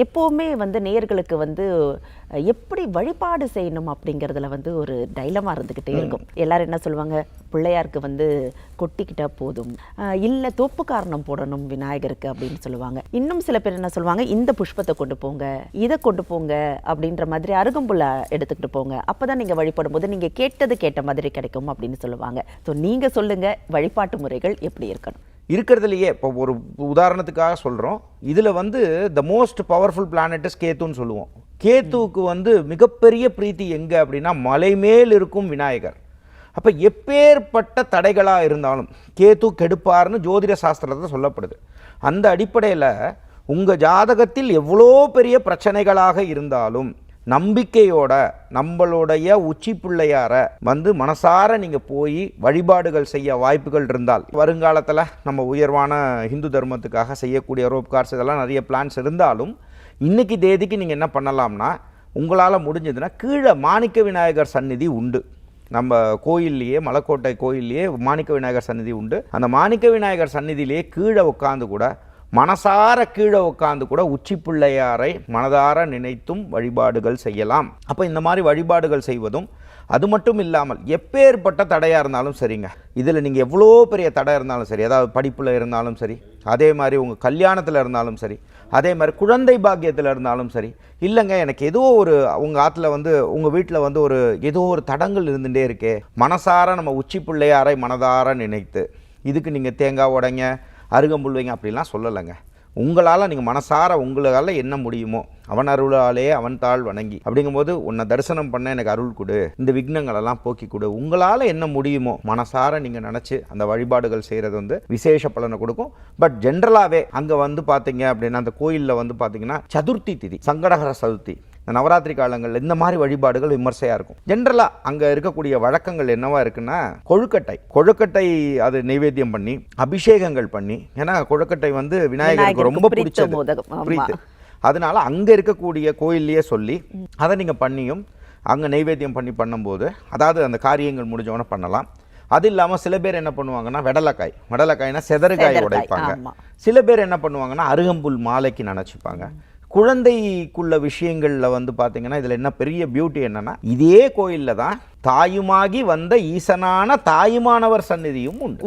எப்போவுமே வந்து நேயர்களுக்கு வந்து எப்படி வழிபாடு செய்யணும் அப்படிங்கிறதுல வந்து ஒரு டைலமா இருந்துக்கிட்டே இருக்கும். எல்லாரும் என்ன சொல்லுவாங்க, பிள்ளையாருக்கு வந்து கொட்டிக்கிட்டா போதும், இல்லை தோப்பு காரணம் போடணும் விநாயகருக்கு அப்படின்னு சொல்லுவாங்க. இன்னும் சில பேர் என்ன சொல்லுவாங்க, இந்த புஷ்பத்தை கொண்டு போங்க, இதை கொண்டு போங்க அப்படின்ற மாதிரி அருகம்புல்லை எடுத்துக்கிட்டு போங்க, அப்போதான் நீங்கள் வழிபடும் போது நீங்கள் கேட்ட மாதிரி கிடைக்கும் அப்படின்னு சொல்லுவாங்க. ஸோ நீங்கள் சொல்லுங்க, வழிபாட்டு முறைகள் எப்படி இருக்கணும்? இருக்கிறதுலையே இப்போ ஒரு உதாரணத்துக்காக சொல்கிறோம், இதில் வந்து the most powerful planet is கேத்துன்னு சொல்லுவோம். கேத்துவுக்கு வந்து மிகப்பெரிய பிரீத்தி எங்கே அப்படின்னா மலை மேல் இருக்கும் விநாயகர். அப்போ எப்பேற்பட்ட தடைகளாக இருந்தாலும் கேத்து கெடுப்பார்னு ஜோதிட சாஸ்திரத்தில் சொல்லப்படுது. அந்த அடிப்படையில் உங்கள் ஜாதகத்தில் எவ்வளோ பெரிய பிரச்சனைகளாக இருந்தாலும் நம்பிக்கையோட நம்மளுடைய உச்சி பிள்ளையாரை வந்து மனசார நீங்கள் போய் வழிபாடுகள் செய்ய வாய்ப்புகள் இருந்தால், வருங்காலத்தில் நம்ம உயர்வான ஹிந்து தர்மத்துக்காக செய்யக்கூடிய ரோப்கார்ஸ் இதெல்லாம் நிறைய பிளான்ஸ் இருந்தாலும், இன்றைக்கி தேதிக்கு நீங்கள் என்ன பண்ணலாம்னா, உங்களால் முடிஞ்சதுன்னா கீழே மாணிக்க விநாயகர் சந்நிதி உண்டு. நம்ம கோயில்லையே, மலைக்கோட்டை கோயில்லையே மாணிக்க விநாயகர் சந்நிதி உண்டு. அந்த மாணிக்க விநாயகர் சந்நிதியிலேயே கீழே உட்காந்து கூட, மனசார கீழே உட்காந்து கூட உச்சி பிள்ளையாரை மனதார நினைத்தும் வழிபாடுகள் செய்யலாம். அப்போ இந்த மாதிரி வழிபாடுகள் செய்வதும், அது மட்டும் இல்லாமல் எப்பேற்பட்ட தடையாக இருந்தாலும் சரிங்க, இதில் நீங்கள் எவ்வளோ பெரிய தடை இருந்தாலும் சரி, அதாவது படிப்பில் இருந்தாலும் சரி, அதே மாதிரி உங்கள் கல்யாணத்தில் இருந்தாலும் சரி, அதே மாதிரி குழந்தை பாக்கியத்தில் இருந்தாலும் சரி, இல்லைங்க எனக்கு ஏதோ ஒரு உங்கள் ஆற்றுல வந்து உங்கள் வீட்டில் வந்து ஒரு ஏதோ ஒரு தடங்கள் இருந்துகிட்டே இருக்கே, மனசார நம்ம உச்சி பிள்ளையாரை மனதார நினைத்து, இதுக்கு நீங்கள் தேங்காய் உடைங்க, அருகம்புல் வைங்க அப்படிலாம் சொல்லலைங்க. உங்களால் நீங்கள் மனசார உங்களால் என்ன முடியுமோ, அவன் அருளாலே அவன் தாழ் வணங்கி அப்படிங்கும்போது, உன்னை தரிசனம் பண்ண எனக்கு அருள் கொடு, இந்த விக்னங்களெல்லாம் போக்கி கொடு, உங்களால் என்ன முடியுமோ மனசார நீங்கள் நினச்சி அந்த வழிபாடுகள் செய்கிறது வந்து விசேஷ பலனை கொடுக்கும். பட் ஜென்ரலாகவே அங்கே வந்து பார்த்தீங்க அப்படின்னா, அந்த கோயிலில் வந்து பார்த்தீங்கன்னா சதுர்த்தி திதி, சங்கடஹர சதுர்த்தி, இந்த நவராத்திரி காலங்களில் இந்த மாதிரி வழிபாடுகள் விமர்சையாக இருக்கும். ஜென்ரலாக அங்கே இருக்கக்கூடிய வழக்கங்கள் என்னவா இருக்குன்னா, கொழுக்கட்டை அது நைவேத்தியம் பண்ணி அபிஷேகங்கள் பண்ணி, ஏன்னா கொழுக்கட்டை வந்து விநாயகருக்கு ரொம்ப பிடிச்சது. அதனால அங்கே இருக்கக்கூடிய கோயில்லையே சொல்லி அதை நீங்கள் பண்ணியும் அங்கே நைவேத்தியம் பண்ணி பண்ணும்போது, அதாவது அந்த காரியங்கள் முடிஞ்சவொன்னே பண்ணலாம். அது இல்லாமல் சில பேர் என்ன பண்ணுவாங்கன்னா, வெடலைக்காய்னா செதறுகாய் உடைப்பாங்க. சில பேர் என்ன பண்ணுவாங்கன்னா, அருகம்புல் மாலைக்கு நினச்சிப்பாங்க. குழந்தைக்குள்ள விஷயங்களில் வந்து பார்த்தீங்கன்னா, இதில் என்ன பெரிய பியூட்டி என்னன்னா, இதே கோயிலில் தான் தாயுமாகி வந்த ஈசனான தாயுமானவர் சந்நிதியும் உண்டு.